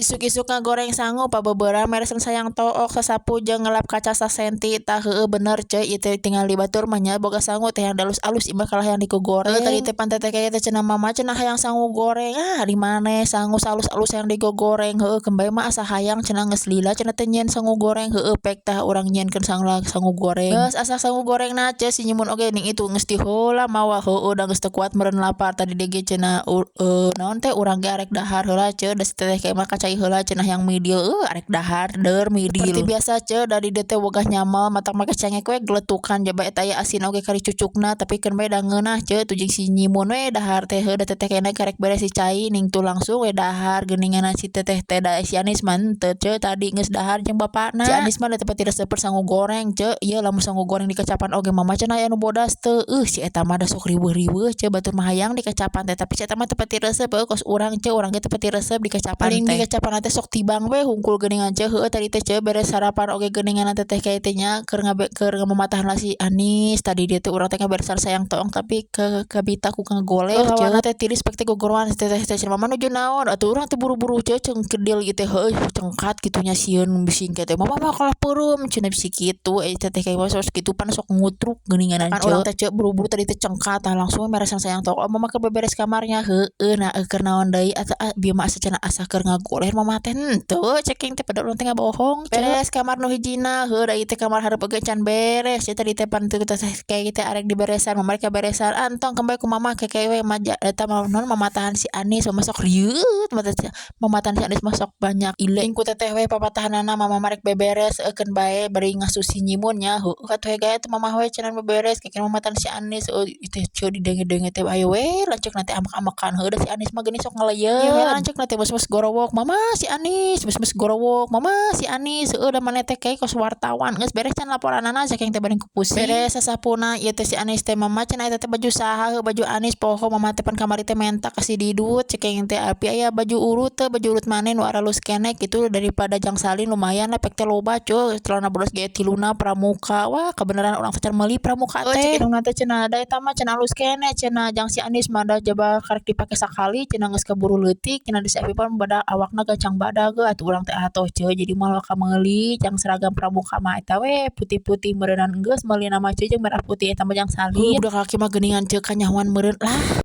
Isuk-isuk ngagoreng sangu pabeberan meresan sayang took sasapu jeung ngelap kaca sasenti tah heueuh bener ceuy ieu teh tinggal dibatur mah nya boga sangu teh yang alus-alus imbah ka hayang digogoreng tadi teh pantai teh kaya teh cenah mama cenah hayang sangu goreng di maneh sangu salus-alus yang digogoreng heueuh kembali mah asa hayang cenah geus lila cenah teh nyieun sangu goreng heueuh pek tah urang nyieunkeun sangu goreng geus asa sangu goreng na ce si nyimun oge ning itu geus ti heula mawa heueuh da geus teu kuat meureun lapar tadi ge cenah naon teh urang ge arek dahar heula ce da teh kayak mah kacai heula cenah yang midil arek dahar deur midil seperti biasa ce dari dieu teh wogah nyamel matak make cengek we geletukan jaba eta aya asin oge kari cucukna tapi keun bae da ngeunah ce tujing si nyimun we dahar teh da teteh kena karek beres si cai ning tu langsung we dahar geuningan si teteh teh da si Anis mah teu ce tadi geus dahar jeung bapana si Anis mah da teu pati resep sangu goreng ce ieu lamun sangu goreng di kecapan oge mama cenah aya nu bodas teu si eta mah da sok riweuh-riweuh ce batur mah hayang di kecapan teh tapi si eta mah teu pati resep kos urang ce urang ge teu pati resep di kecapan teh di kecapan teh sok tibang we hungkul geuningan ce heueuh tadi teh ce beres sarapan oge geuningan teteh kayak teh nya keur ngamamatahan si Anis tadi dia teh urang teh ngaberesan sayang toong tapi ke kabita ku ngagoleh lawana teh tiris pek teh gogoroan teteh cenah mama nuju naon atuh urang teh buru-buru ce ceung kedil ieu teh heueuh cengkat kitu nya sieun bising teh mama mah kalah peureum cenah bisi kitu teteh kayak mah sos kitu pan sok ngutruk geuningan ce urang teh ce buru-buru tadi teh cengkat tah langsung meresan sayang toong mama keur beberes kamarnya heueuh nah keur naon deui atuh bieu mah asa cenah asa keur ngagoleh mama teh henteu ceking teh padahal urang teh ngabohong beres kamar nu hijina heueuh da ieu teh kamar hareup oge can beres ce tadi teh pan teu teh kayak teh arek diberesan mama rek beresan entong kembali ku mama keke we maja eta naon mamatahan si Anis mama sok rieuet mamatahan si Anis mah sok banyak ileng ku teteh we papatahanana mama marek beberes keun bae bari ngasuh si nyimun nya heueuh atuh gaya teh mama we cenah beberes keke mamatahan si Anis teh ce didenge-denge teh ayo we lanceuk nanti amek-amekan heueuh da si Anis mah geuning sok ngaleyeun ieu we lanceuk nanti mes-mes gorowok mama si Anis mes-mes gorowok mama si Anis heueuh da maneh teh kayak kos wartawan geus beres can laporanana saking teh beuring ku pusing beres sasapuna ieu teh si Anis teh mama cenah eta teh baju saha baju Anis poho mama teh pan kamari teh menta kasih didut ceking teh api aya baju urut teh baju urut maneh nu aralus keneh gitu daripada jang salin lumayan lah pek teh loba cuy celana bodas ge tiluna pramuka wah kebeneran urang teh can meuli pramuka teh cek indungna teh cenah da eta mah cenah alus keneh cenah jang si Anis mah da jaba karek dipake sakali cenah geus kaburu leutik cenah di si Api pun badak awakna gancang badag atuh urang teh atoh cuy jadi moal ka meuli jang seragam pramuka mah eta we putih-putih meureunan geus meulina mah cuy jeung merah putih eta mah jang salin budak laki mah geuningan ceuk kanyahoan meureun lah.